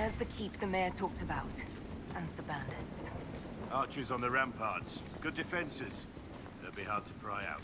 There's the keep the mayor talked about. And the bandits. Archers on the ramparts. Good defenses. They'll be hard to pry out.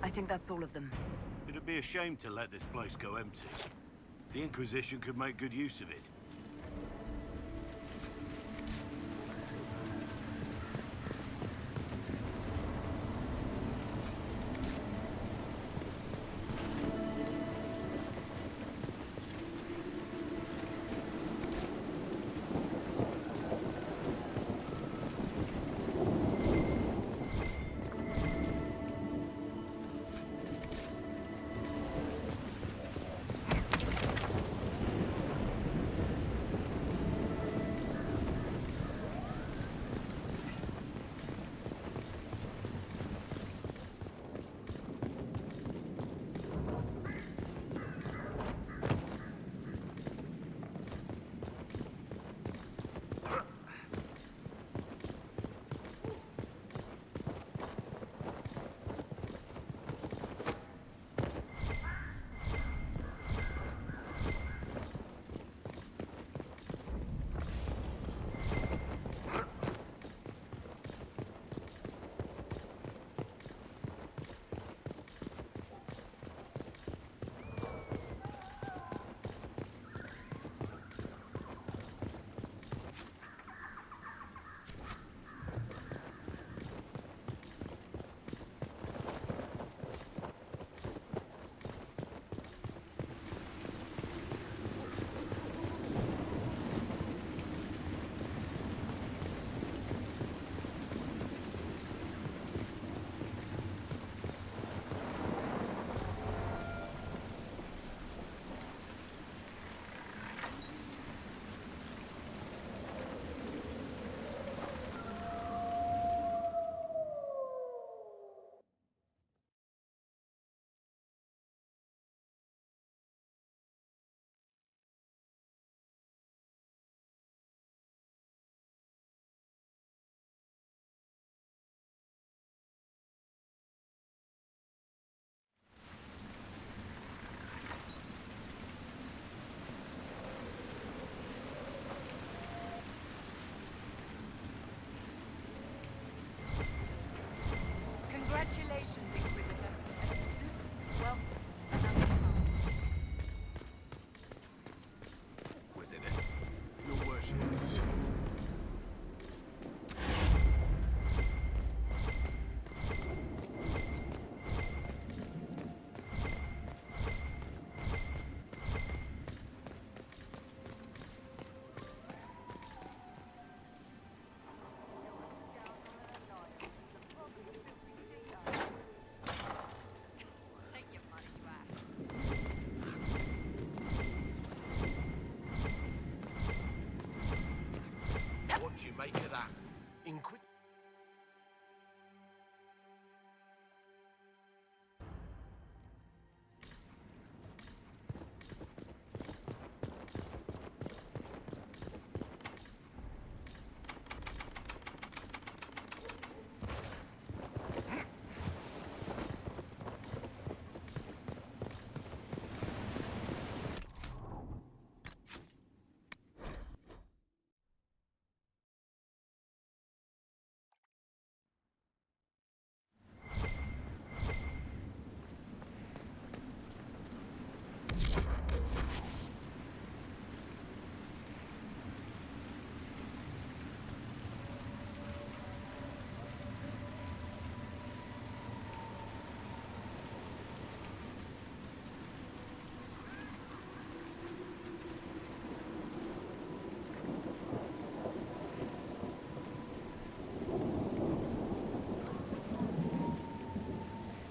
I think that's all of them. It'd be a shame to let this place go empty. The Inquisition could make good use of it. make of that?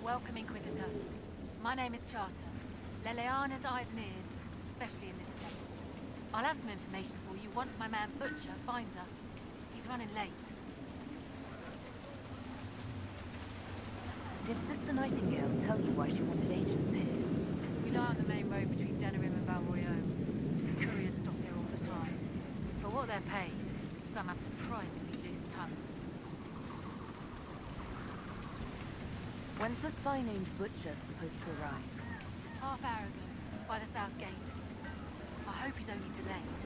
Welcome, Inquisitor. My name is Charter. Leleana's eyes and ears, especially in this place. I'll have some information for you once my man Butcher finds us. He's running late. Did Sister Nightingale tell you why she wanted agents here? We lie on the main road between Denerim and Valroyaux. Couriers stop here all the time. For what they're paid, some have surprisingly loose tongues. When's the spy named Butcher supposed to arrive? Half hour ago, by the south gate. I hope he's only delayed.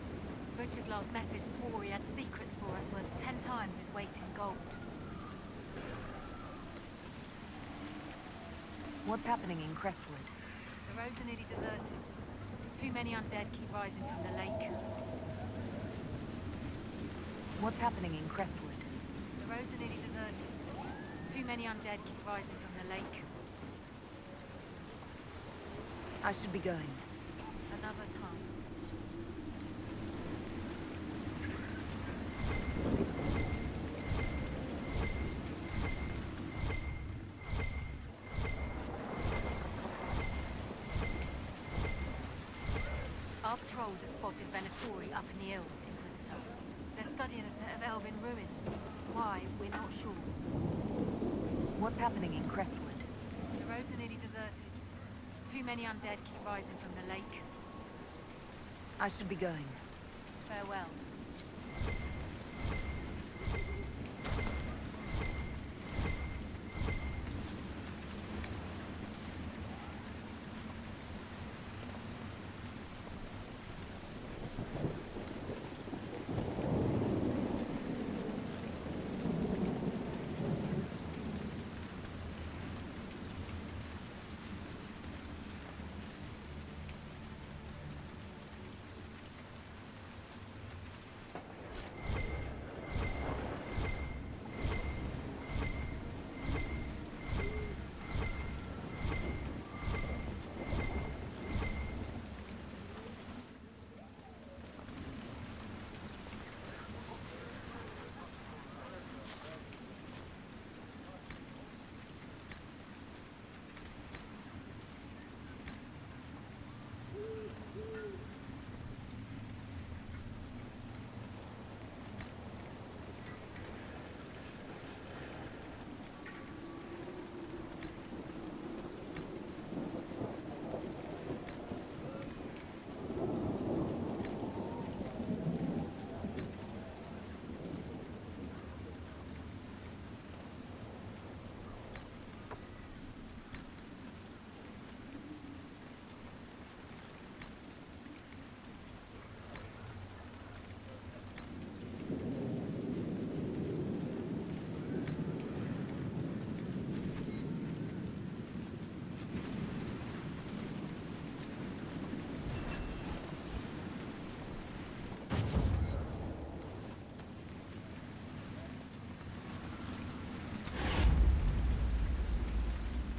Butcher's last message swore he had secrets for us worth 10 times his weight in gold. What's happening in Crestwood? The roads are nearly deserted. Too many undead keep rising from the lake. What's happening in Crestwood? The roads are nearly deserted. Too many undead keep rising from the lake. I should be going. Another time. Our patrols have spotted Venatori up in the hills, Inquisitor. They're studying a set of elven ruins. Why, we're not sure. What's happening in Crestwood? The roads are nearly deserted. Too many undead keep rising from the lake. I should be going. Farewell.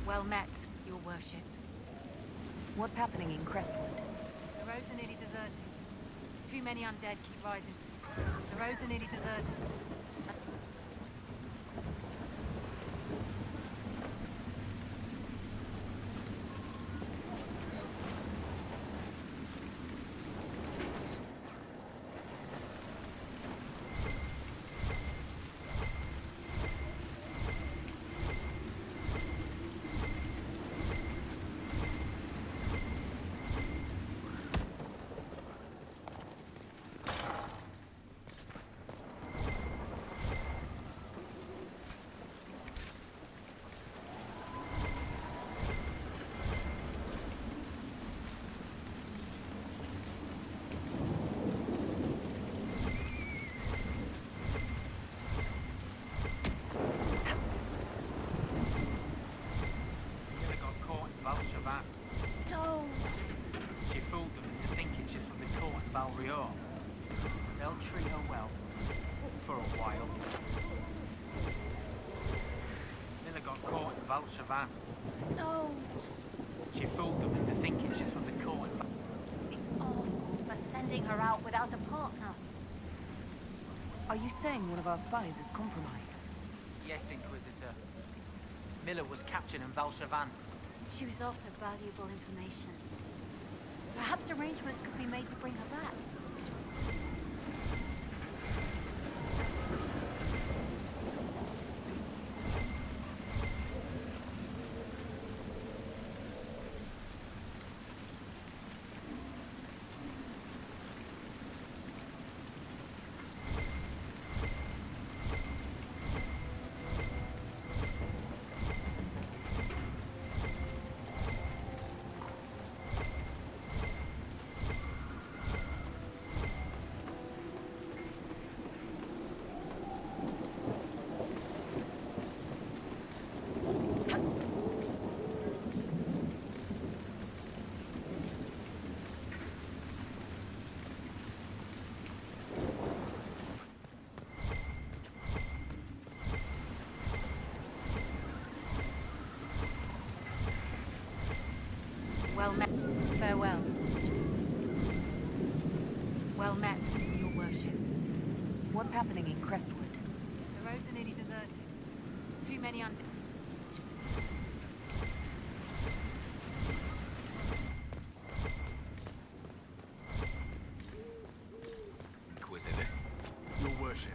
Well met, your worship. What's happening in Crestwood? The roads are nearly deserted. Too many undead keep rising. The roads are nearly deserted. Val Chavan. No! She fooled them into thinking she's from the court. It's awful for sending her out without a partner. Are you saying one of our spies is compromised? Yes, Inquisitor. Miller was captured in Val Chavan. She was after valuable information. Perhaps arrangements could be made to bring her back. Well met. Farewell. Well met, your worship. What's happening in Crestwood? The roads are nearly deserted. Too many Inquisitor. Your worship.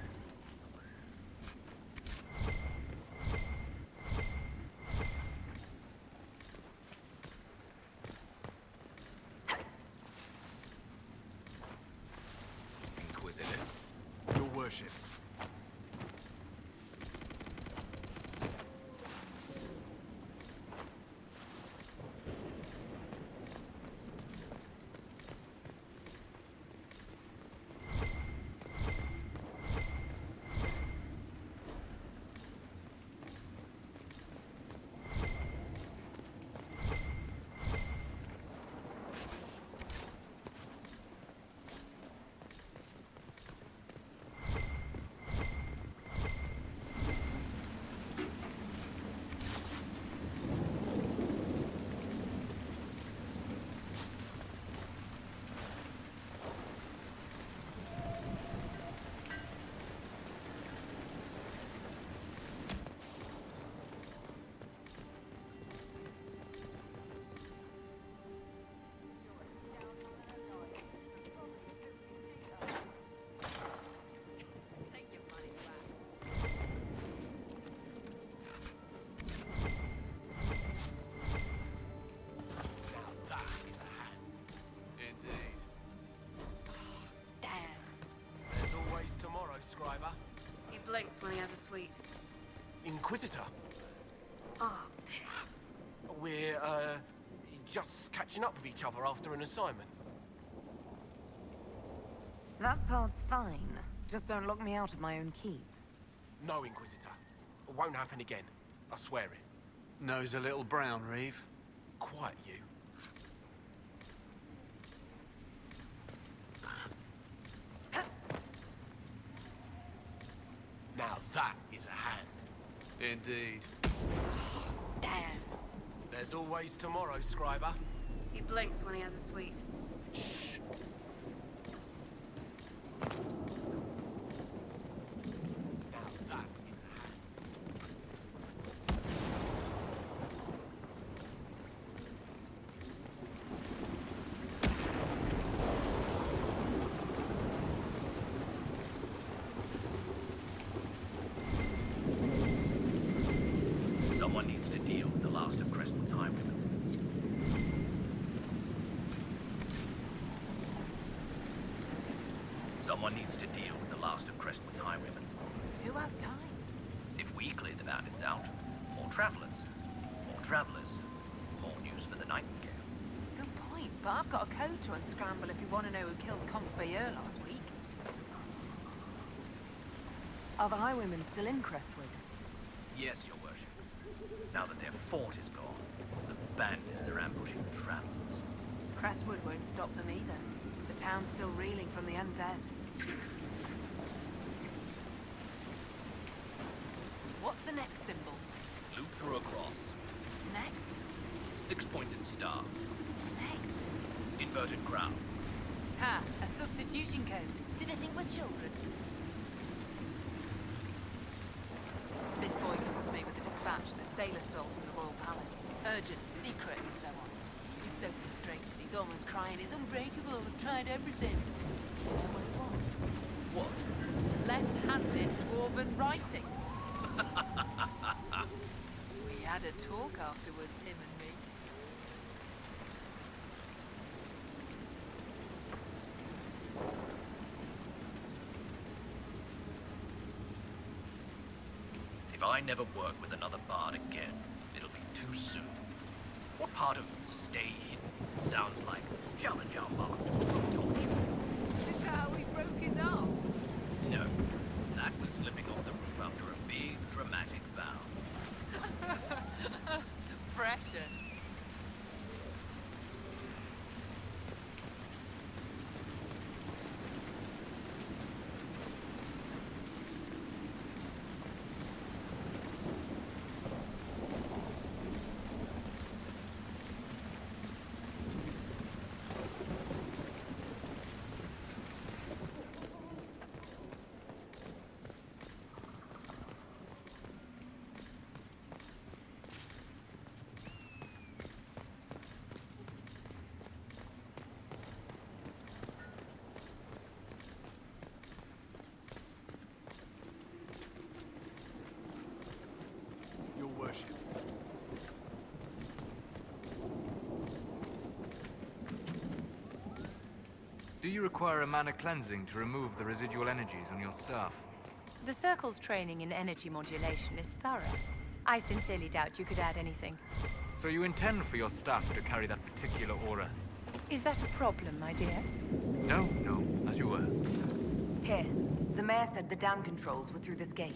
Inquisitor. Your worship. He blinks when he has a sweet. Inquisitor? Ah, piss. We're, just catching up with each other after an assignment. That part's fine. Just don't lock me out of my own keep. No, Inquisitor. It won't happen again. I swear it. Nose a little brown, Reeve. Quiet, you. Now that is a hand. Indeed. Damn. There's always tomorrow, Scriber. He blinks when he has a sweet. Now that is a hand. Someone needs to deal with the last of Crestwood's highwaymen. Someone needs to deal with the last of Crestwood's highwaymen. Who has time? If we clear the bandits out, more travelers. More travelers. More news for the Nightingale. Good point, but I've got a code to unscramble if you want to know who killed Conch Bayeux last week. Are the highwaymen still in Crestwood? Yes, your worship. Now that their fort is gone, the bandits are ambushing travelers. Crestwood won't stop them either. The town's still reeling from the undead. What's the next symbol? Loop through a cross. Next? Six-pointed star. Next? Inverted crown. Ha! A substitution code. Do they think we're children? This boy comes to me with a dispatch the sailor stole from the royal palace. Urgent, secret, and so on. He's so frustrated, he's almost crying. He's unbreakable, I've tried everything. Do you know what it was? What? Left-handed dwarven writing. We had a talk afterwards, him and me. If I never work with another bard again, it'll be too soon. What part of stay hidden sounds like challenge our bard to brutal torture? Is that how he broke his arm? No, that was slipping off the roof after a big, dramatic bound. Precious. Your worship. Do you require a mana cleansing to remove the residual energies on your staff? The Circle's training in energy modulation is thorough. I sincerely doubt you could add anything. So you intend for your staff to carry that particular aura? Is that a problem, my dear? No, no, as you were. Here. The mayor said the dam controls were through this gate.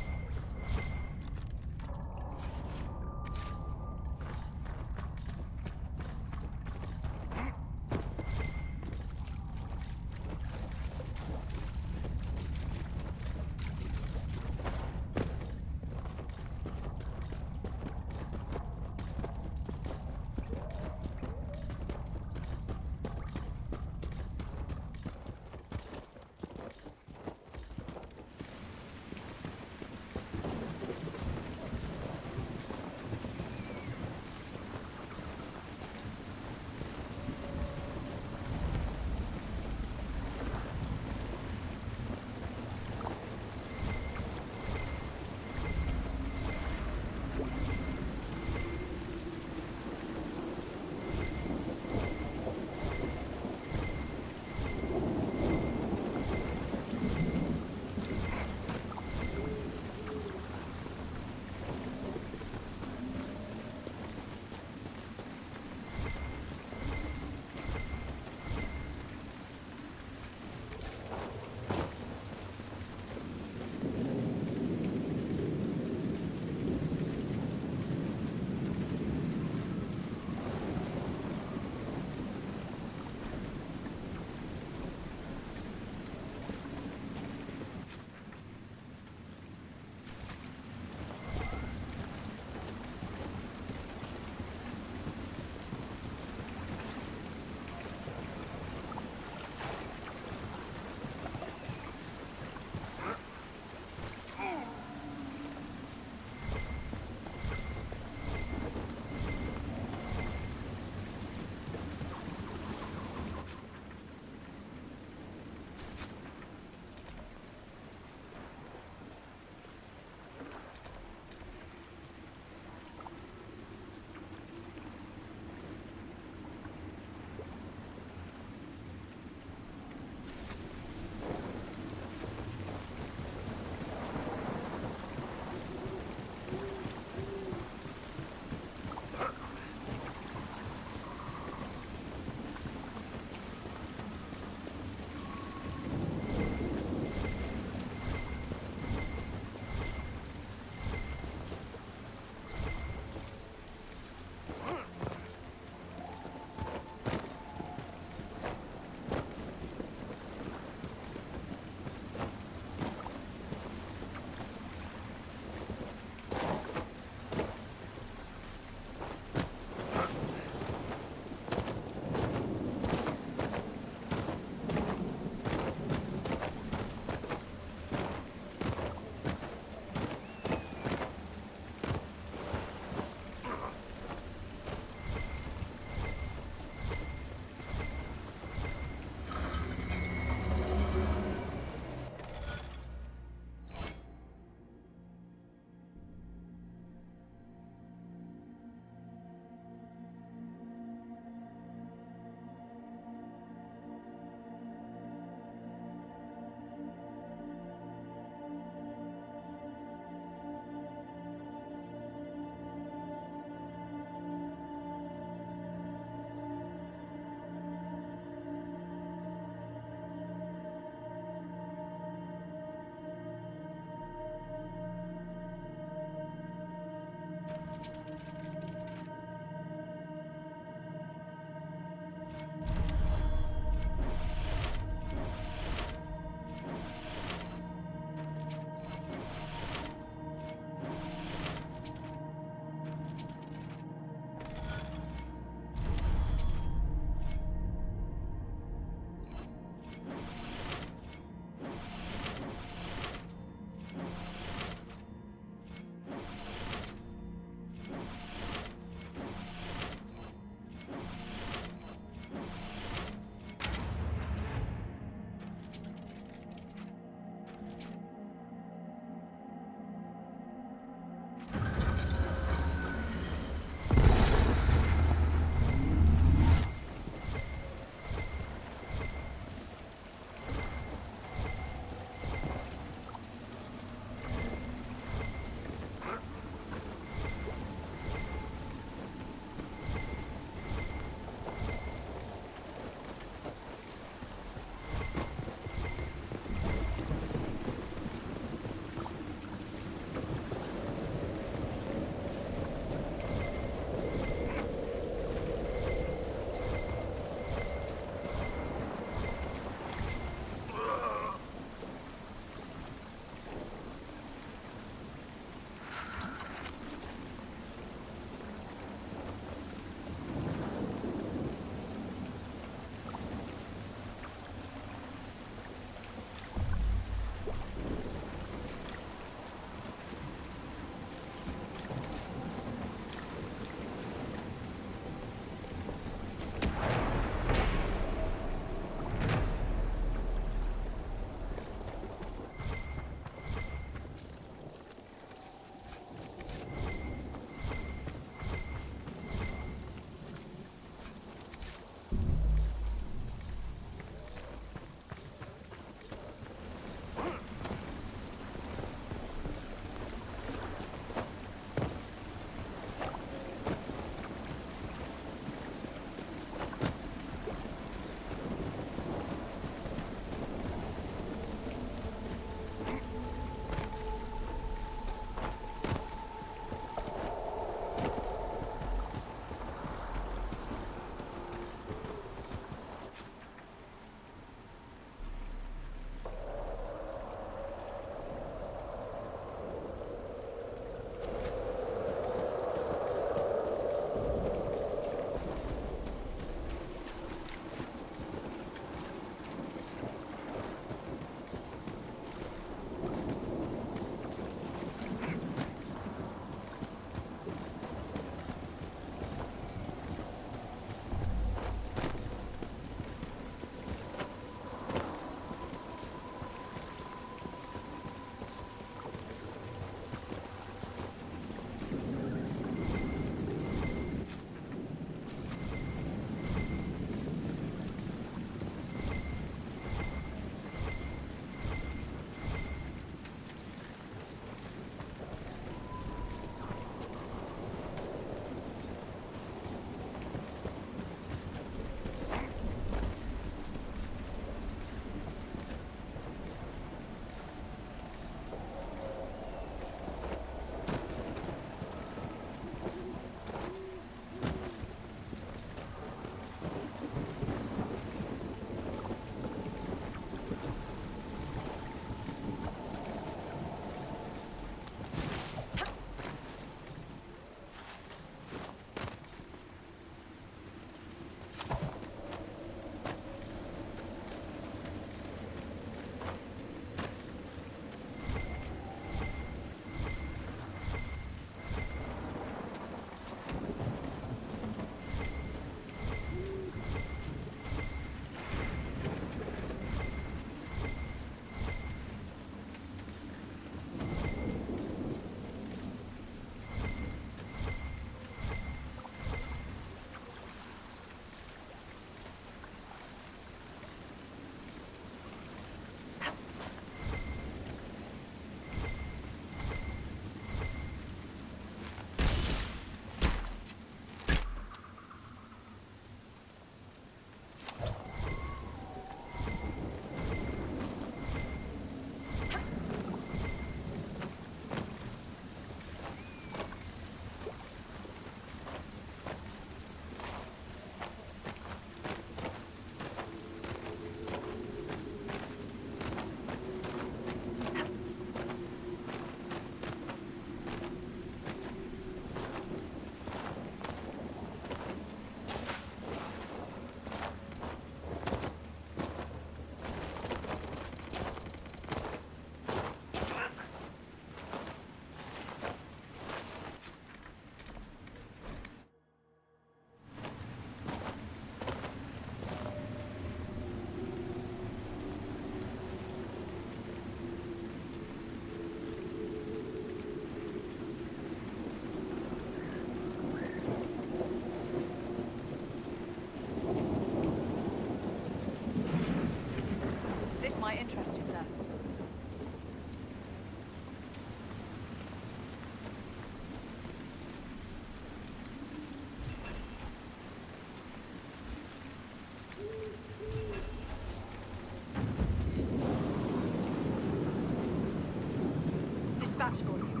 Dispatch for you.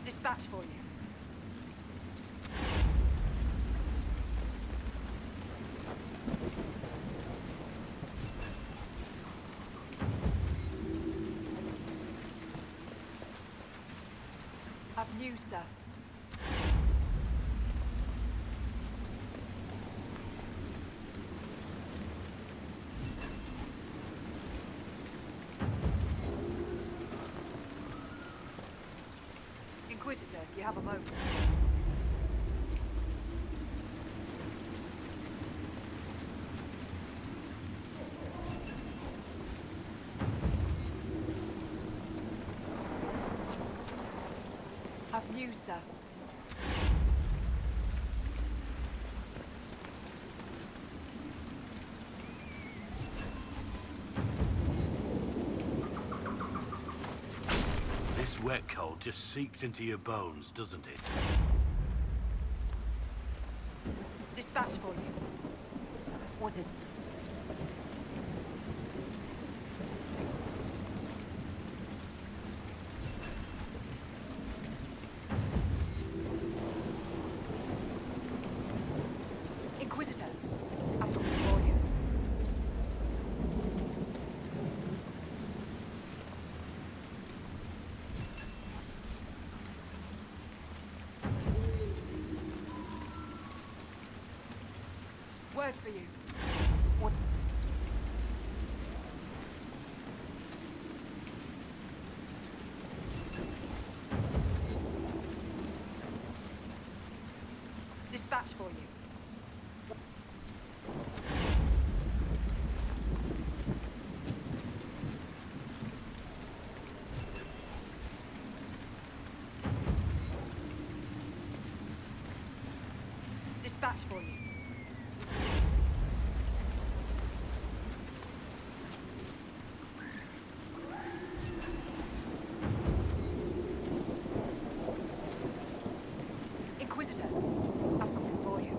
Dispatch for you. Have news, sir. Inquisitor, if you have a moment. Have news, sir. This wet cold just seeps into your bones, doesn't it? Dispatch for you. What is... Inquisitor, I've something for you. Word for you. What? Dispatch for you. Dispatch for you. Inquisitor, I've something for you.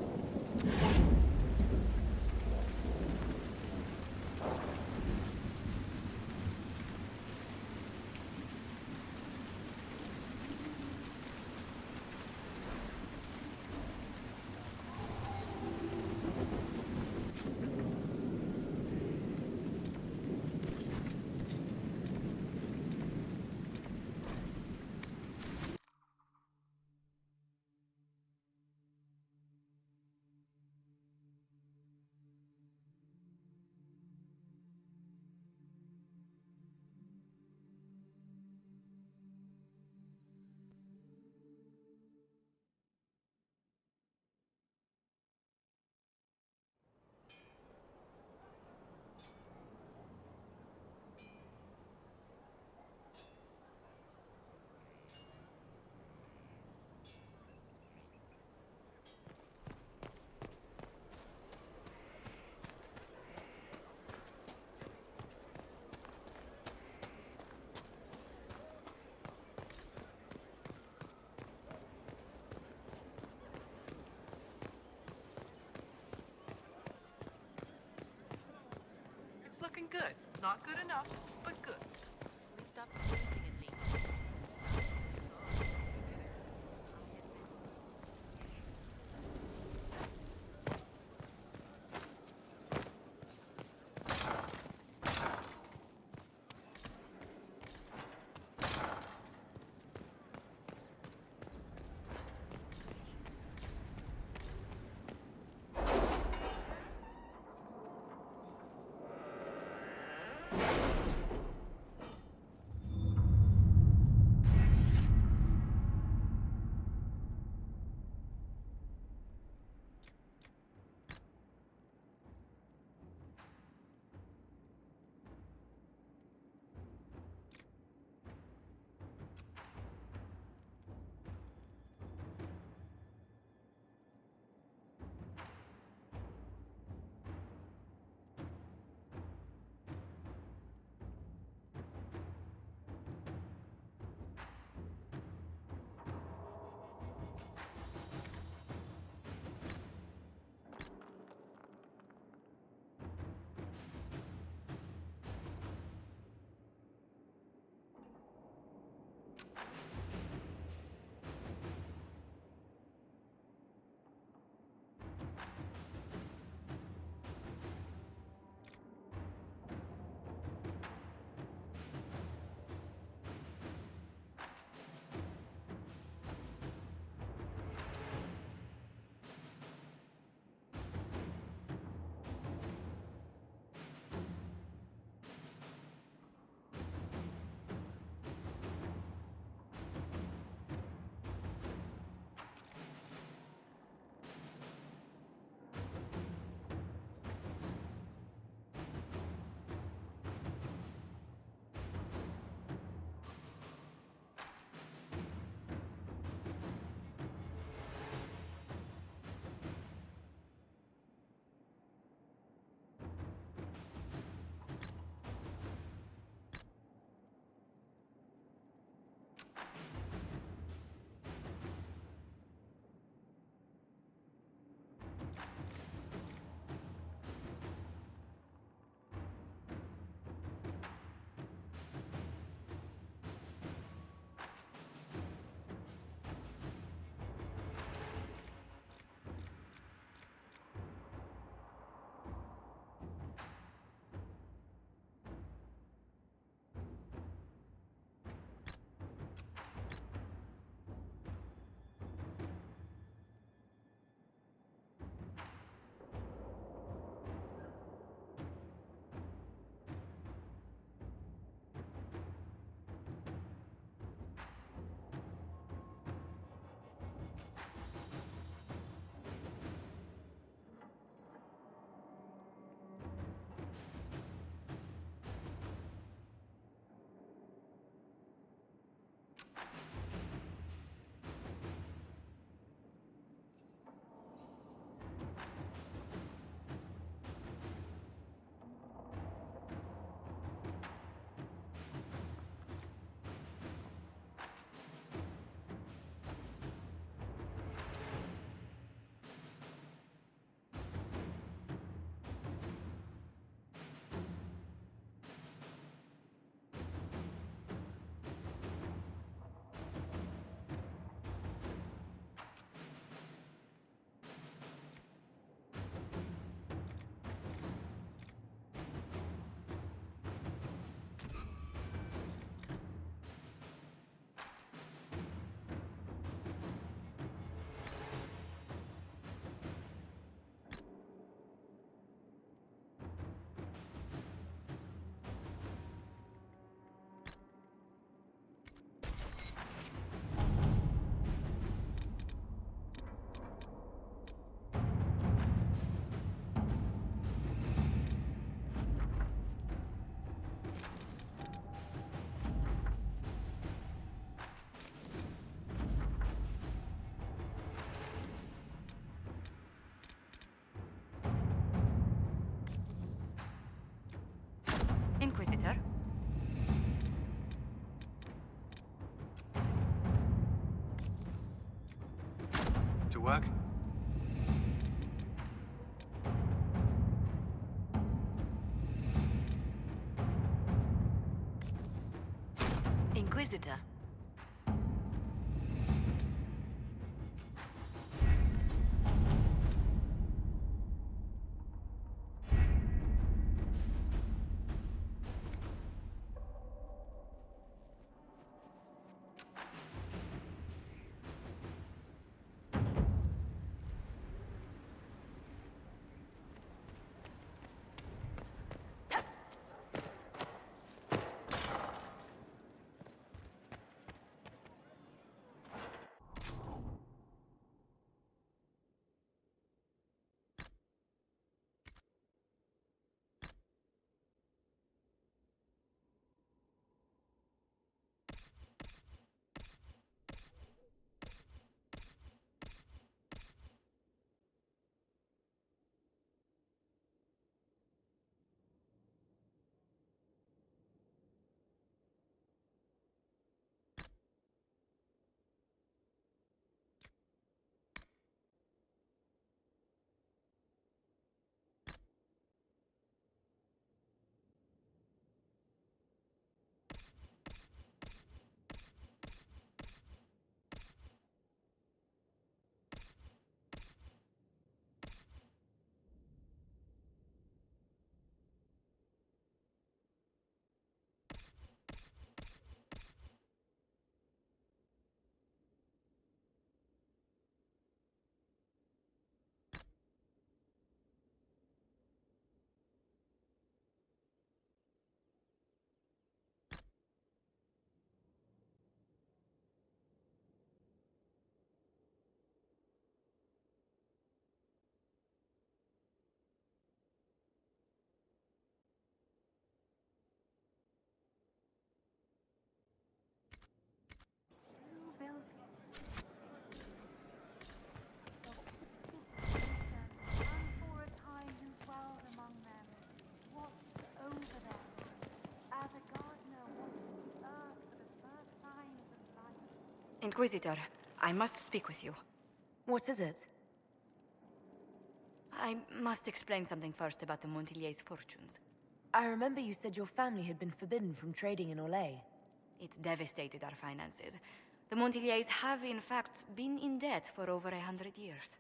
It's looking good. Not good enough, but good. We stopped chasing at least. work? Inquisitor. Inquisitor, I must speak with you. What is it? I must explain something first about the Montilier's fortunes. I remember you said your family had been forbidden from trading in Orlais. It's devastated our finances. The Montilier's have, in fact, been in debt for over 100 years.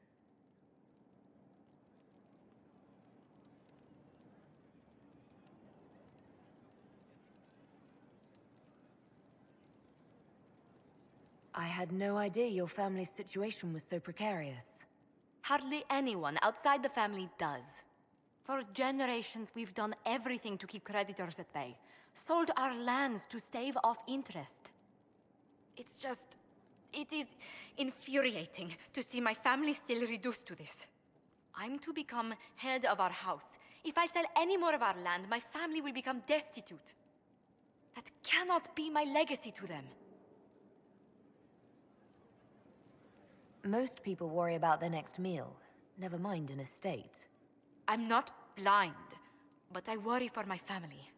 I had no idea your family's situation was so precarious. Hardly anyone outside the family does. For generations, we've done everything to keep creditors at bay. Sold our lands to stave off interest. It's just... it is infuriating to see my family still reduced to this. I'm to become head of our house. If I sell any more of our land, my family will become destitute. That cannot be my legacy to them. Most people worry about their next meal, never mind an estate. I'm not blind, but I worry for my family.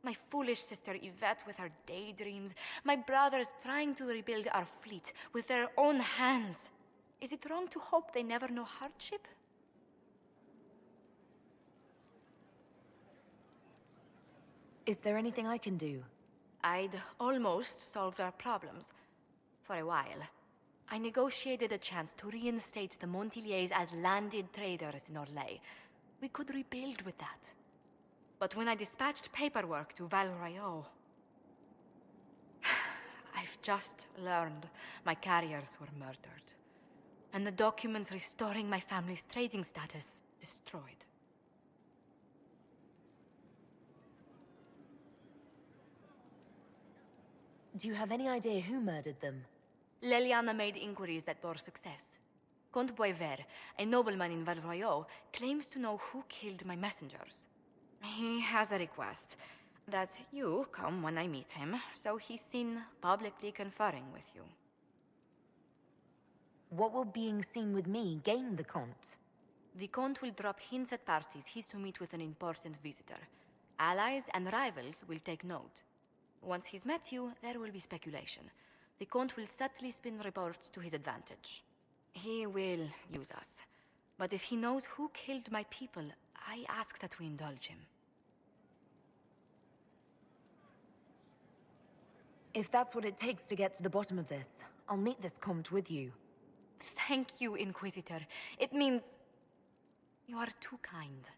My foolish sister Yvette with her daydreams, my brothers trying to rebuild our fleet with their own hands. Is it wrong to hope they never know hardship? Is there anything I can do? I'd almost solved our problems. For a while. I negotiated a chance to reinstate the Montilier's as landed traders in Orlais. We could rebuild with that. But when I dispatched paperwork to Val Royeaux... I've just learned my carriers were murdered. And the documents restoring my family's trading status destroyed. Do you have any idea who murdered them? Leliana made inquiries that bore success. Comte Boisvert, a nobleman in Val Royeaux, claims to know who killed my messengers. He has a request that you come when I meet him, so he's seen publicly conferring with you. What will being seen with me gain the Comte? The Comte will drop hints at parties he's to meet with an important visitor. Allies and rivals will take note. Once he's met you, there will be speculation. The Comte will subtly spin reports to his advantage. He will use us. But if he knows who killed my people, I ask that we indulge him. If that's what it takes to get to the bottom of this, I'll meet this Comte with you. Thank you, Inquisitor. It means... you are too kind.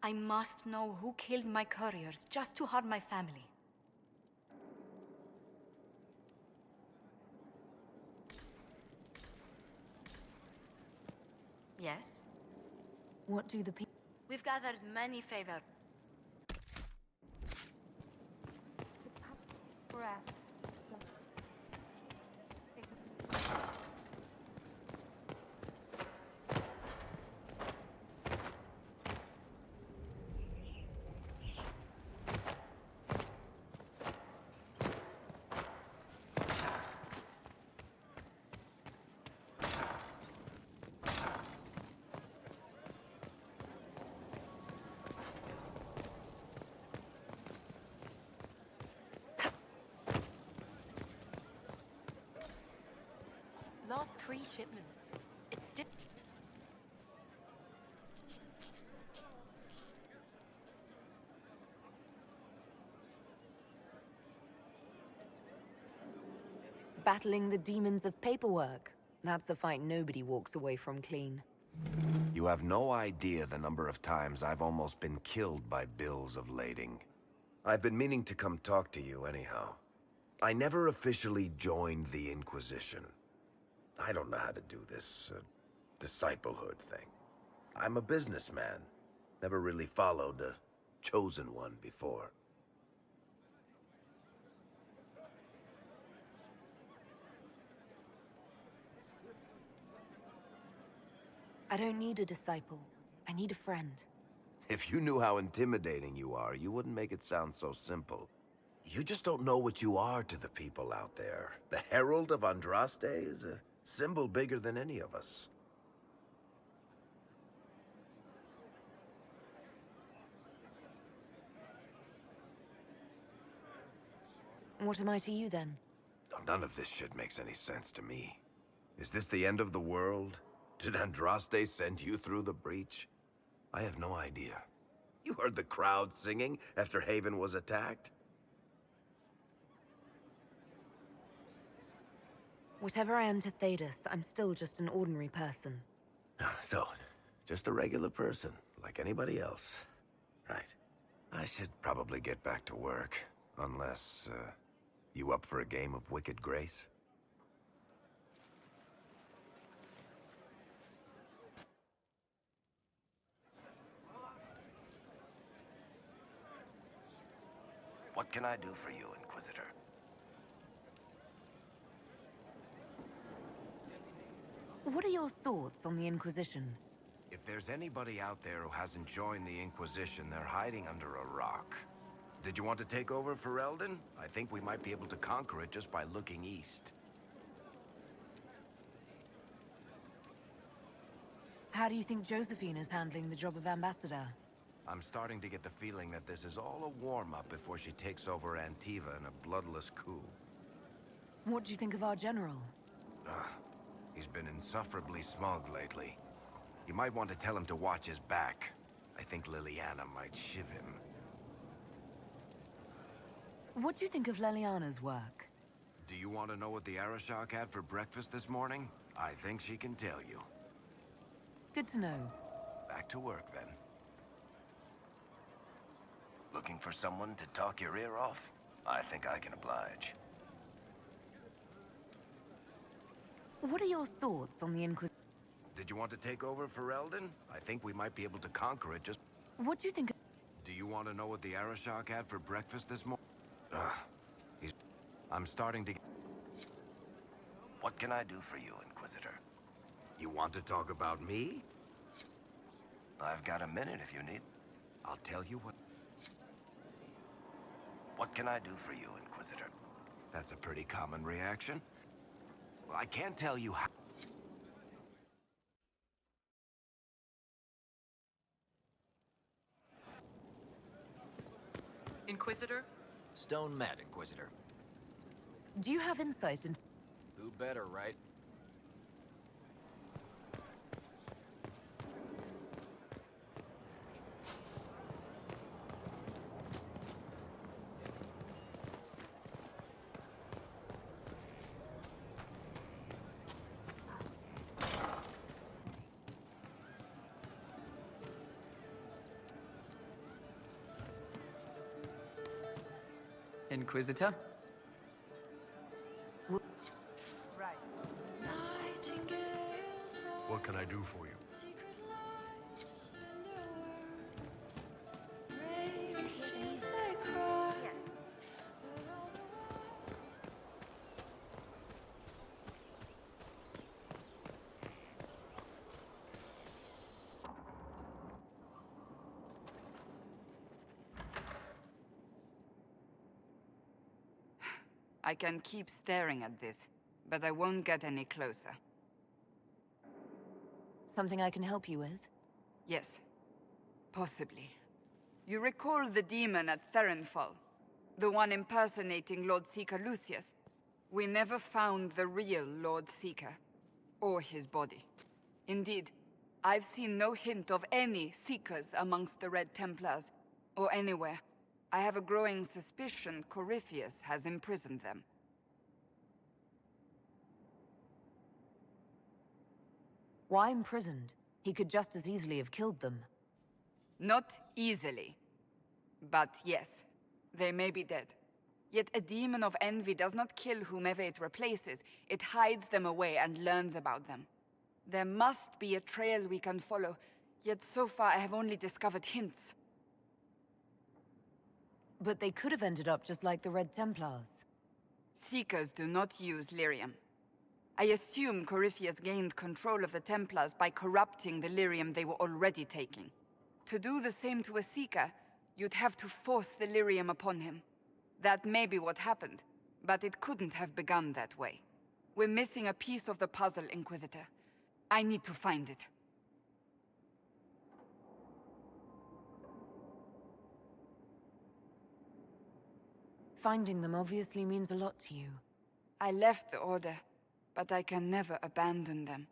I must know who killed my couriers just to harm my family. Yes? What do the people... We've gathered many favor... Breath. Last 3 shipments. It's still... Battling the demons of paperwork. That's a fight nobody walks away from clean. You have no idea the number of times I've almost been killed by bills of lading. I've been meaning to come talk to you anyhow. I never officially joined the Inquisition. I don't know how to do this, disciplehood thing. I'm a businessman. Never really followed a chosen one before. I don't need a disciple. I need a friend. If you knew how intimidating you are, you wouldn't make it sound so simple. You just don't know what you are to the people out there. The Herald of Andraste is a symbol bigger than any of us. What am I to you, then? None of this shit makes any sense to me. Is this the end of the world? Did Andraste send you through the breach? I have no idea. You heard the crowd singing after Haven was attacked? Whatever I am to Thedas, I'm still just an ordinary person. So, just a regular person, like anybody else. Right. I should probably get back to work. Unless, you up for a game of Wicked Grace? What can I do for you, Inquisitor? What are your thoughts on the Inquisition? If there's anybody out there who hasn't joined the Inquisition, they're hiding under a rock. Did you want to take over for Eldon? I think we might be able to conquer it just by looking east. How do you think Josephine is handling the job of ambassador? I'm starting to get the feeling that this is all a warm-up before she takes over Antiva in a bloodless coup. What do you think of our general? He's been insufferably smug lately. You might want to tell him to watch his back. I think Liliana might shiv him. What do you think of Leliana's work? Do you want to know what the Arashok had for breakfast this morning? I think she can tell you. Good to know. Back to work, then. Looking for someone to talk your ear off? I think I can oblige. What are your thoughts on the Inquisition? Did you want to take over for Eldon? I think we might be able to conquer it just... What do you think? Do you want to know what the Arashok had for breakfast this morning? I'm starting to get... What can I do for you, Inquisitor? You want to talk about me? I've got a minute if you need. I'll tell you what... What can I do for you, Inquisitor? That's a pretty common reaction. Well, I can't tell you how... Inquisitor? Stone Mad, Inquisitor. Do you have insight into... Who better, right? Inquisitor? What can I do for you? I can keep staring at this, but I won't get any closer. Something I can help you with? Yes. Possibly. You recall the demon at Therenfall? The one impersonating Lord Seeker Lucius? We never found the real Lord Seeker, or his body. Indeed, I've seen no hint of any Seekers amongst the Red Templars, or anywhere. I have a growing suspicion Corypheus has imprisoned them. Why imprisoned? He could just as easily have killed them. Not easily. But yes, they may be dead. Yet a demon of envy does not kill whomever it replaces. It hides them away and learns about them. There must be a trail we can follow, yet so far I have only discovered hints. But they could have ended up just like the Red Templars. Seekers do not use lyrium. I assume Corypheus gained control of the Templars by corrupting the lyrium they were already taking. To do the same to a Seeker, you'd have to force the lyrium upon him. That may be what happened, but it couldn't have begun that way. We're missing a piece of the puzzle, Inquisitor. I need to find it. Finding them obviously means a lot to you. I left the Order, but I can never abandon them.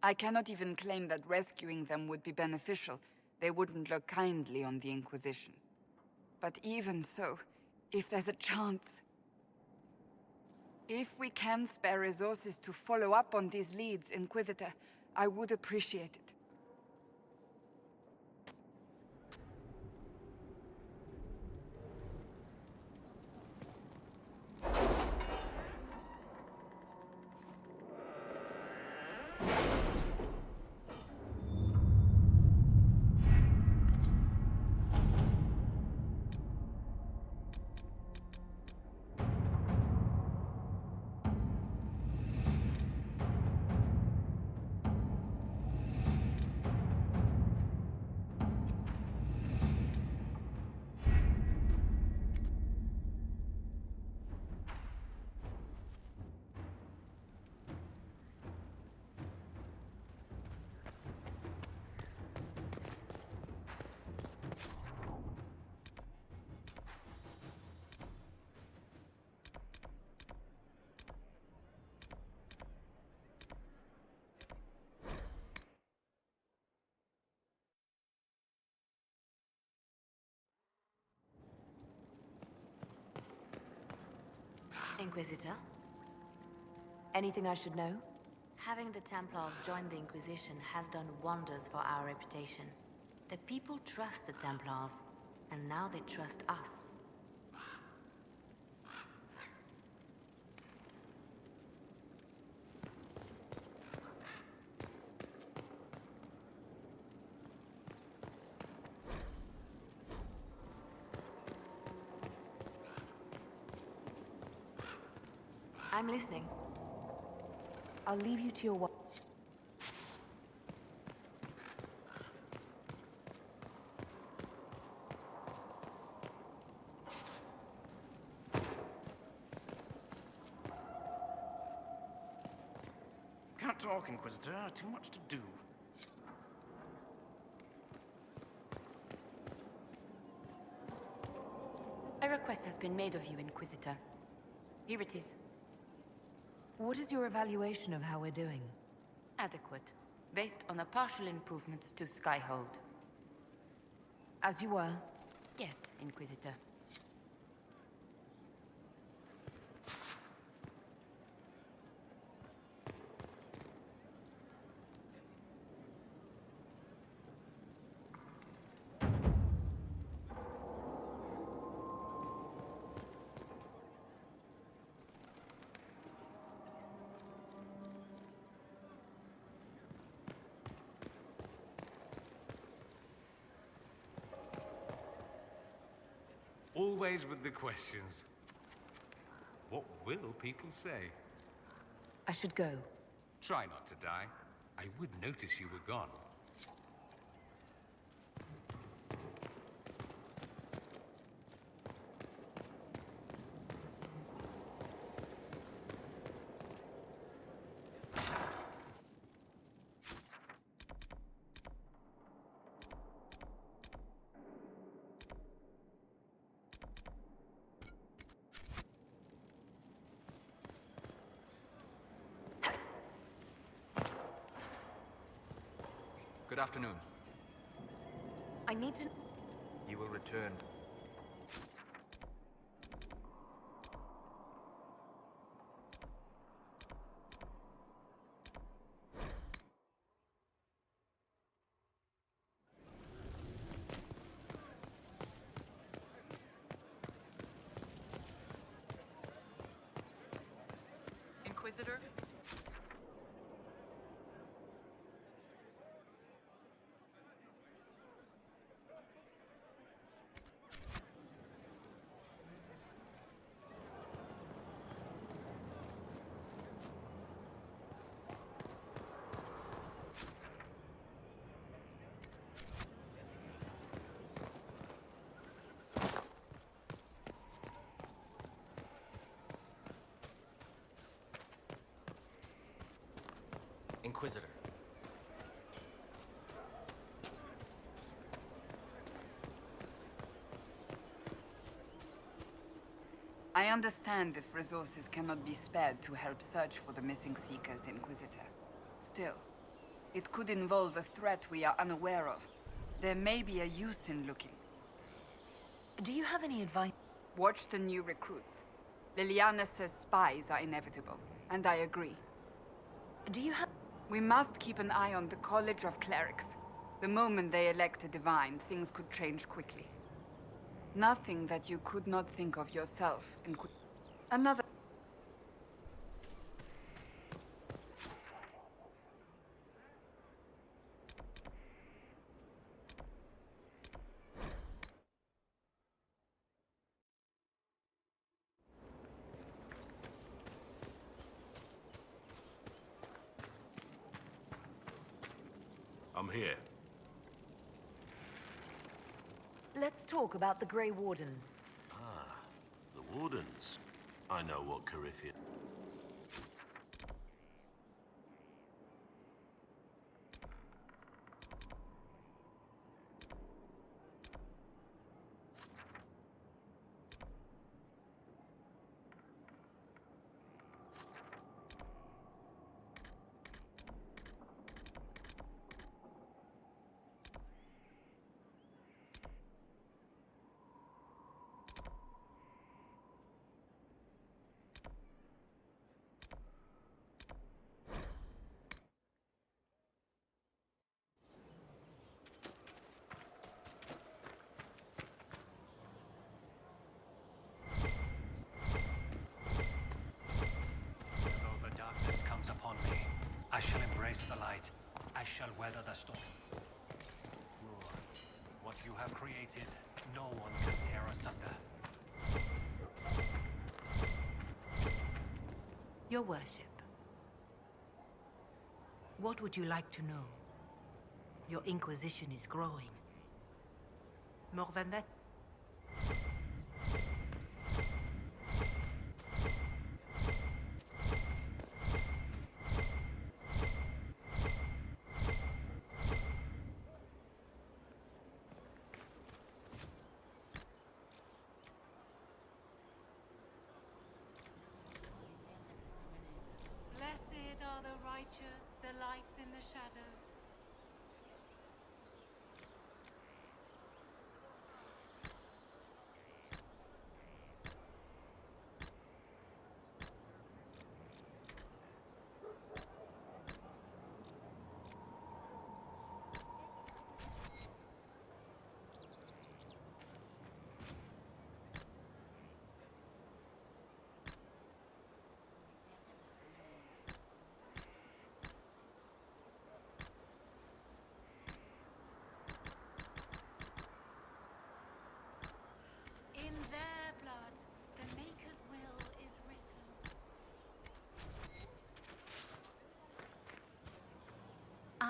I cannot even claim that rescuing them would be beneficial. They wouldn't look kindly on the Inquisition. But even so, if there's a chance... If we can spare resources to follow up on these leads, Inquisitor, I would appreciate it. Inquisitor? Anything I should know? Having the Templars join the Inquisition has done wonders for our reputation. The people trust the Templars, and now they trust us. I'm listening. I'll leave you to your work. Can't talk, Inquisitor. Too much to do. A request has been made of you, Inquisitor. Here it is. What is your evaluation of how we're doing? Adequate, based on a partial improvement to Skyhold. As you were? Yes, Inquisitor. Always with the questions. What will people say? I should go. Try not to die. I would notice you were gone. Good afternoon. I need to... You will return. Inquisitor? Inquisitor. I understand if resources cannot be spared to help search for the missing Seekers, Inquisitor. Still, it could involve a threat we are unaware of. There may be a use in looking. Do you have any advice? Watch the new recruits. Liliana says spies are inevitable, and I agree. Do you have... We must keep an eye on the College of Clerics. The moment they elect a divine, things could change quickly. Nothing that you could not think of yourself, Another... I'm here. Let's talk about the Grey Warden. Ah, the Wardens. I know what Coryphean... I shall embrace the light. I shall weather the storm. Lord, what you have created, no one can tear asunder. Your worship. What would you like to know? Your Inquisition is growing. More than that? Blessed are the righteous, the lights in the shadow.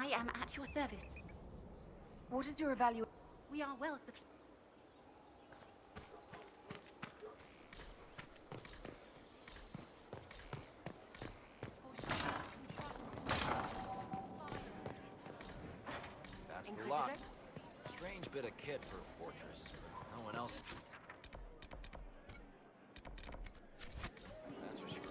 I am at your service. What is your evaluation? We are well supplied. That's the lock. Strange bit of kit for a fortress. No one else. That's for sure.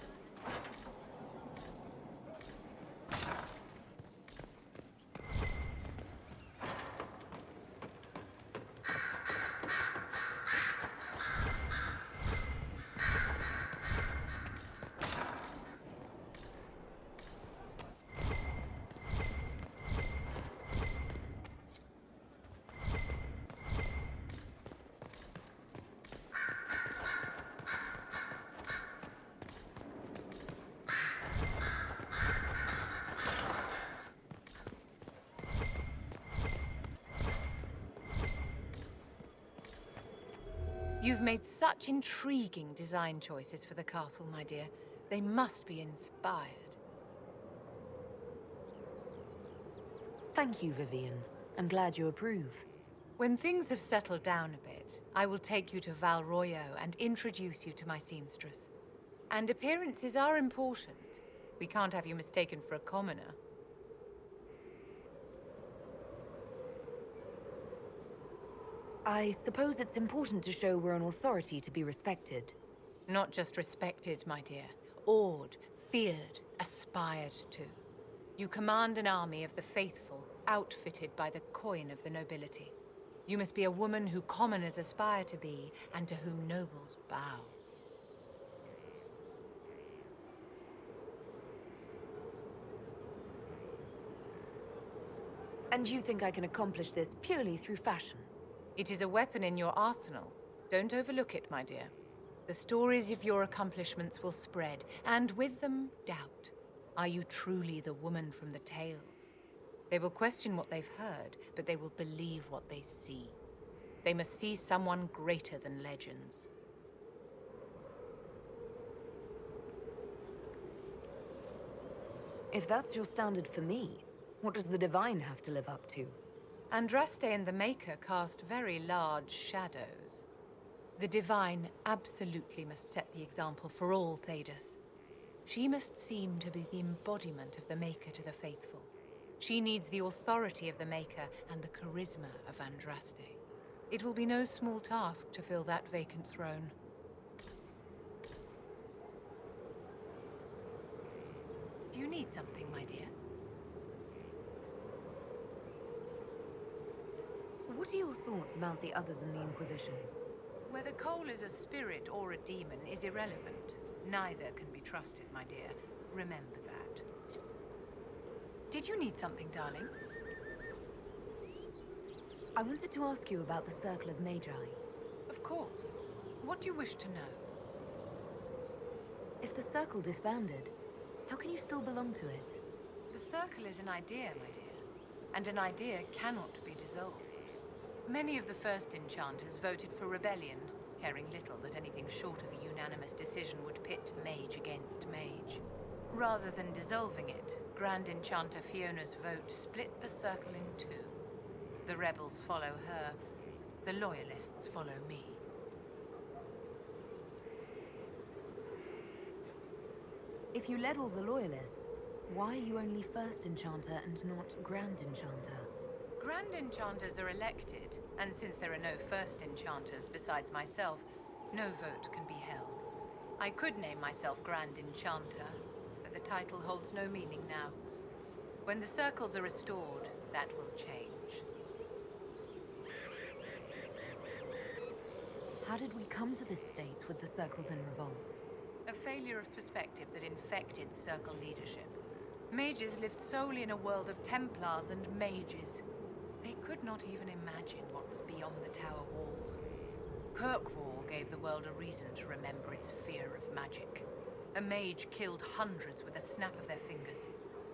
You've made such intriguing design choices for the castle, my dear. They must be inspired. Thank you, Vivian. I'm glad you approve. When things have settled down a bit, I will take you to Val Royo and introduce you to my seamstress. And appearances are important. We can't have you mistaken for a commoner. I suppose it's important to show we're an authority to be respected. Not just respected, my dear. Awed, feared, aspired to. You command an army of the faithful, outfitted by the coin of the nobility. You must be a woman who commoners aspire to be, and to whom nobles bow. And you think I can accomplish this purely through fashion? It is a weapon in your arsenal. Don't overlook it, my dear. The stories of your accomplishments will spread, and with them, doubt. Are you truly the woman from the tales? They will question what they've heard, but they will believe what they see. They must see someone greater than legends. If that's your standard for me, what does the Divine have to live up to? Andraste and the Maker cast very large shadows. The Divine absolutely must set the example for all Thedas. She must seem to be the embodiment of the Maker to the faithful. She needs the authority of the Maker and the charisma of Andraste. It will be no small task to fill that vacant throne. Do you need something, my dear? What are your thoughts about the others in the Inquisition? Whether Cole is a spirit or a demon is irrelevant. Neither can be trusted, my dear. Remember that. Did you need something, darling? I wanted to ask you about the Circle of Magi. Of course. What do you wish to know? If the Circle disbanded, how can you still belong to it? The Circle is an idea, my dear. And an idea cannot be dissolved. Many of the first enchanters voted for rebellion, caring little that anything short of a unanimous decision would pit mage against mage. Rather than dissolving it, Grand Enchanter Fiona's vote split the Circle in two. The rebels follow her, the loyalists follow me. If you led all the loyalists, why are you only First Enchanter and not Grand Enchanter? Grand Enchanters are elected, and since there are no First Enchanters besides myself, no vote can be held. I could name myself Grand Enchanter, but the title holds no meaning now. When the circles are restored, that will change. How did we come to this state with the circles in revolt? A failure of perspective that infected Circle leadership. Mages lived solely in a world of Templars and mages. They could not even imagine what was beyond the tower walls. Kirkwall gave the world a reason to remember its fear of magic. A mage killed hundreds with a snap of their fingers.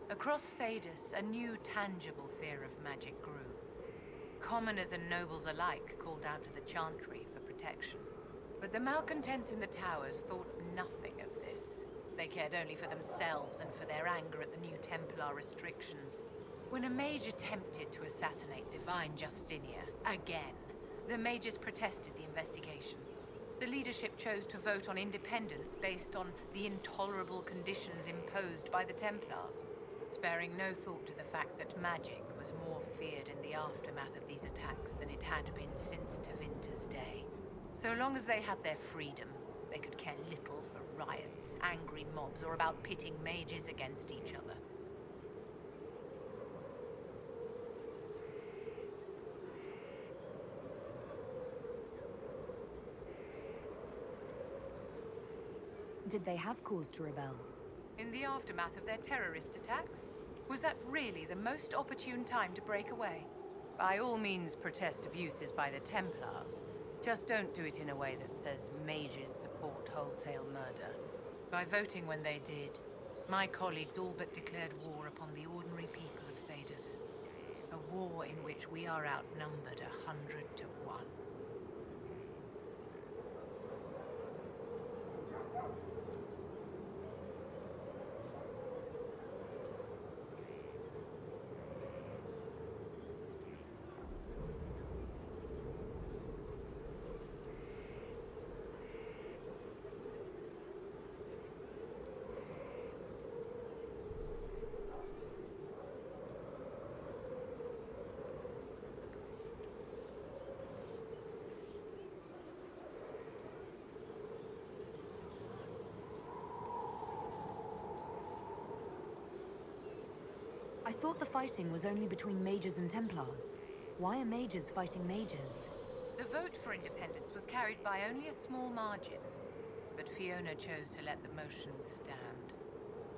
Across Thedas, a new tangible fear of magic grew. Commoners and nobles alike called out to the Chantry for protection. But the malcontents in the towers thought nothing of this. They cared only for themselves and for their anger at the new Templar restrictions. When a mage attempted to assassinate Divine Justinia again, the mages protested the investigation. The leadership chose to vote on independence based on the intolerable conditions imposed by the Templars, sparing no thought to the fact that magic was more feared in the aftermath of these attacks than it had been since Tevinter's day. So long as they had their freedom, they could care little for riots, angry mobs, or about pitting mages against each other. Did they have cause to rebel? In the aftermath of their terrorist attacks? Was that really the most opportune time to break away? By all means, protest abuses by the Templars. Just don't do it in a way that says mages support wholesale murder. By voting when they did, my colleagues all but declared war upon the ordinary people of Thedas. A war in which we are outnumbered 100 to 1. I thought the fighting was only between mages and Templars. Why are mages fighting mages? The vote for independence was carried by only a small margin, but Fiona chose to let the motion stand.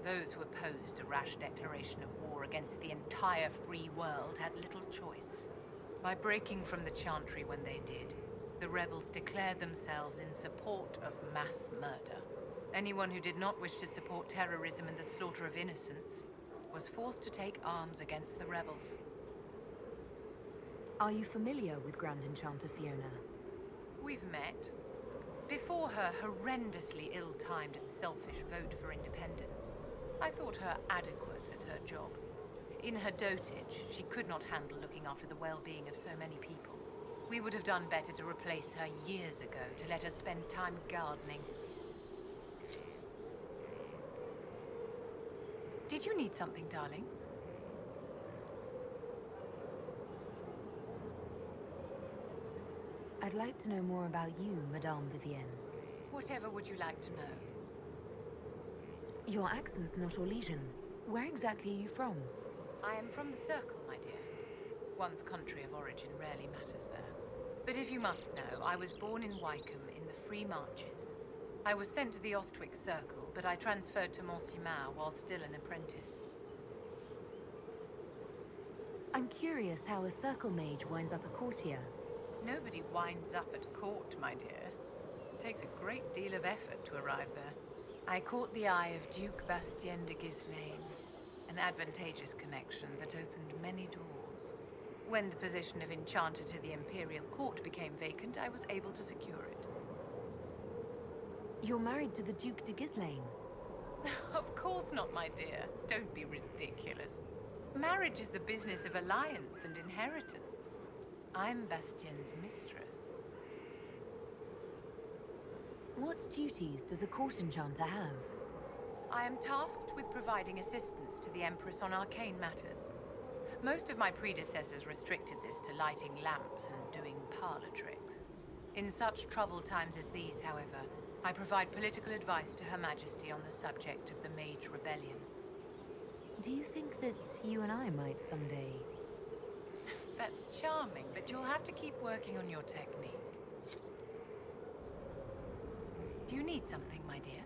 Those who opposed a rash declaration of war against the entire free world had little choice. By breaking from the Chantry when they did, the rebels declared themselves in support of mass murder. Anyone who did not wish to support terrorism and the slaughter of innocents was forced to take arms against the rebels. Are you familiar with Grand Enchanter Fiona? We've met. Before her horrendously ill-timed and selfish vote for independence, I thought her adequate at her job. In her dotage, she could not handle looking after the well-being of so many people. We would have done better to replace her years ago, to let her spend time gardening. Did you need something, darling? I'd like to know more about you, Madame Vivienne. Whatever would you like to know? Your accent's not Orlesian. Where exactly are you from? I am from the Circle, my dear. One's country of origin rarely matters there. But if you must know, I was born in Wycombe in the Free Marches. I was sent to the Ostwick Circle, but I transferred to Monsignor while still an apprentice. I'm curious how a Circle mage winds up a courtier. Nobody winds up at court, my dear. It takes a great deal of effort to arrive there. I caught the eye of Duke Bastien de Ghislaine, an advantageous connection that opened many doors. When the position of Enchanter to the Imperial Court became vacant, I was able to secure it. You're married to the Duke de Ghislaine? Of course not, my dear. Don't be ridiculous. Marriage is the business of alliance and inheritance. I'm Bastien's mistress. What duties does a court enchanter have? I am tasked with providing assistance to the Empress on arcane matters. Most of my predecessors restricted this to lighting lamps and doing parlor tricks. In such troubled times as these, however, I provide political advice to Her Majesty on the subject of the Mage Rebellion. Do you think that you and I might someday... That's charming, but you'll have to keep working on your technique. Do you need something, my dear?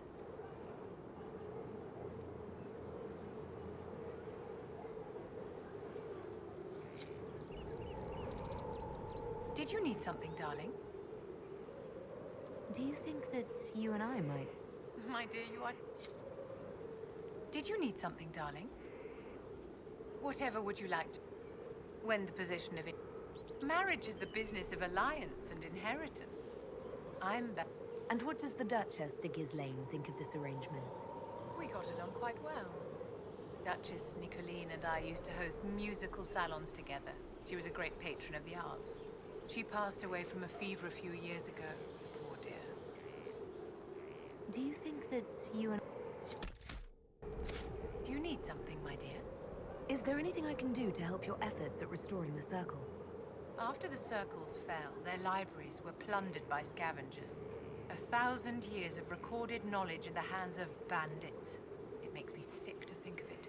Did you need something, darling? Do you think that you and I might... My dear, you are... Did you need something, darling? Whatever would you like to... When the position of it... Marriage is the business of alliance and inheritance. And what does the Duchess de Ghislaine think of this arrangement? We got along quite well. Duchess Nicolene and I used to host musical salons together. She was a great patron of the arts. She passed away from a fever a few years ago, the poor dear. Do you think that you and... Do you need something, my dear? Is there anything I can do to help your efforts at restoring the Circle? After the Circles fell, their libraries were plundered by scavengers. 1,000 years of recorded knowledge in the hands of bandits. It makes me sick to think of it.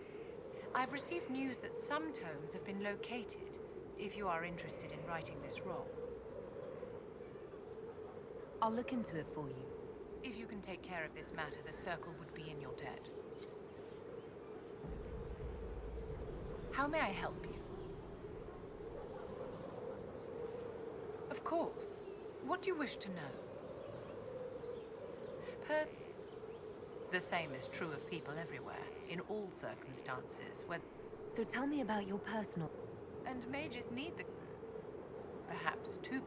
I've received news that some tomes have been located, if you are interested in righting this wrong. I'll look into it for you. If you can take care of this matter, the Circle would be in your debt. How may I help you? Of course. What do you wish to know? The same is true of people everywhere, in all circumstances, whether... So tell me about your personal... And mages need the... perhaps two...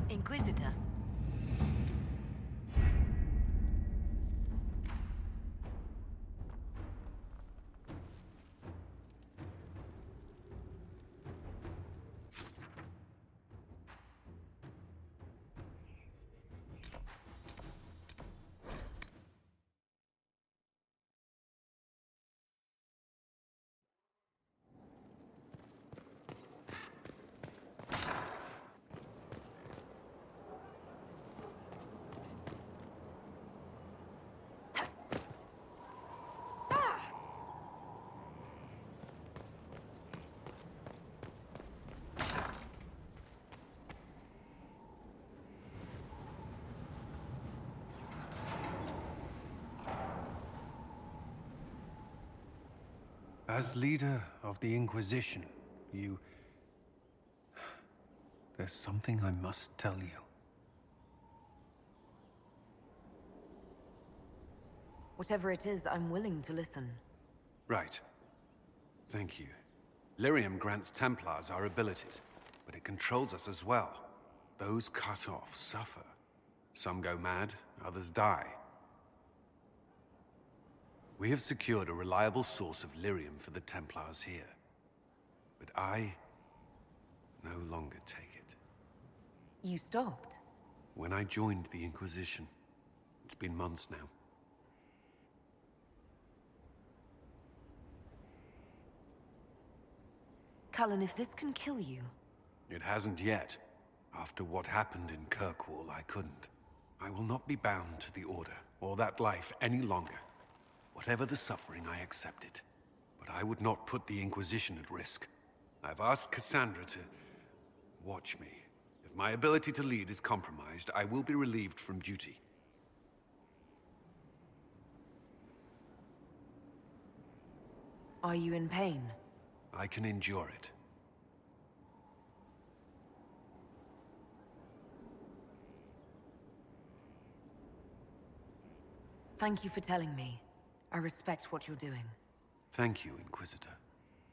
Inquisitor. As leader of the Inquisition, you... There's something I must tell you. Whatever it is, I'm willing to listen. Right. Thank you. Lyrium grants Templars our abilities, but it controls us as well. Those cut off suffer. Some go mad, others die. We have secured a reliable source of lyrium for the Templars here. But I no longer take it. You stopped? When I joined the Inquisition. It's been months now. Cullen, if this can kill you... It hasn't yet. After what happened in Kirkwall, I couldn't. I will not be bound to the Order, or that life any longer. Whatever the suffering, I accept it. But I would not put the Inquisition at risk. I've asked Cassandra to watch me. If my ability to lead is compromised, I will be relieved from duty. Are you in pain? I can endure it. Thank you for telling me. I respect what you're doing. Thank you, Inquisitor.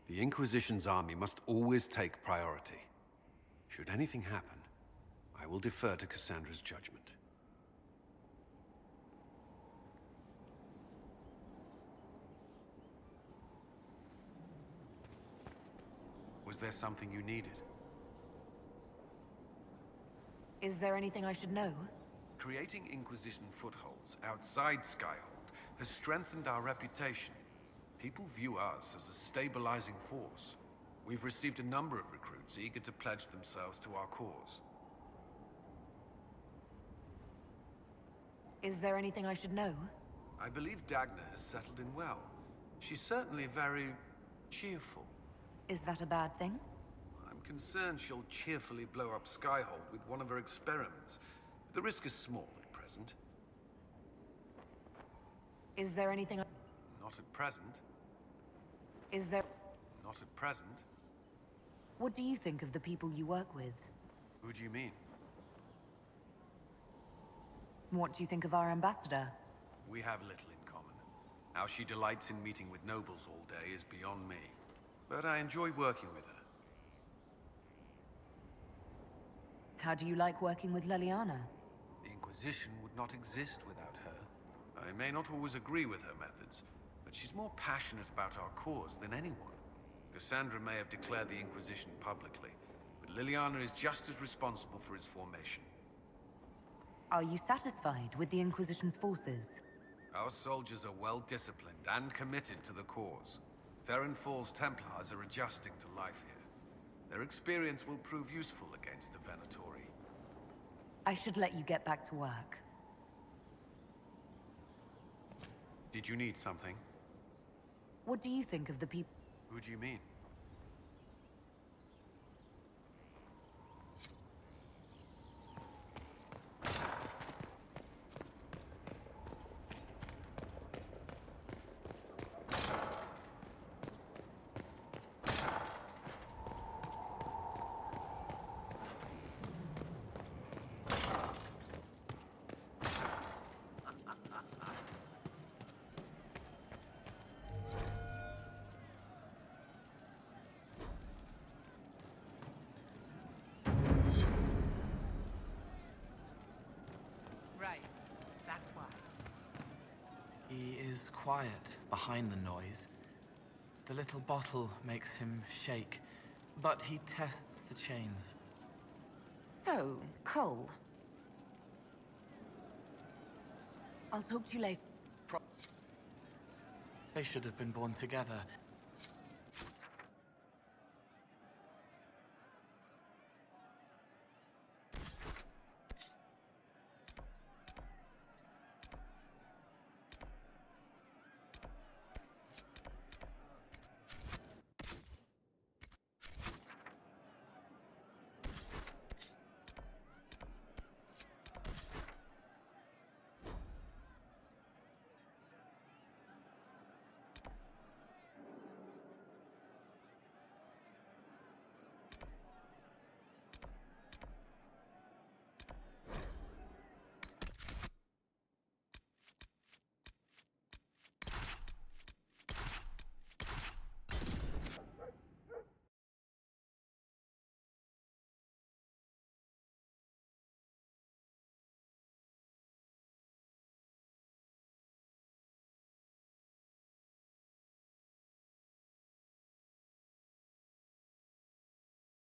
The Inquisition's army must always take priority. Should anything happen, I will defer to Cassandra's judgment. Was there something you needed? Is there anything I should know? Creating Inquisition footholds outside Skyhold has strengthened our reputation. People view us as a stabilizing force. We've received a number of recruits eager to pledge themselves to our cause. Is there anything I should know? I believe Dagna has settled in well. She's certainly very cheerful. Is that a bad thing? I'm concerned she'll cheerfully blow up Skyhold with one of her experiments. The risk is small at present. Is there anything Not at present. Is there... Not at present. What do you think of the people you work with? Who do you mean? What do you think of our ambassador? We have little in common. How she delights in meeting with nobles all day is beyond me. But I enjoy working with her. How do you like working with Leliana? The Inquisition would not exist without her. I may not always agree with her methods, but she's more passionate about our cause than anyone. Cassandra may have declared the Inquisition publicly, but Liliana is just as responsible for its formation. Are you satisfied with the Inquisition's forces? Our soldiers are well disciplined and committed to the cause. Theron Fall's Templars are adjusting to life here. Their experience will prove useful against the Venatori. I should let you get back to work. Did you need something? What do you think of the people? Who do you mean? Right. That's why. He is quiet behind the noise. The little bottle makes him shake, but he tests the chains. So, Cole. I'll talk to you later. They should have been born together.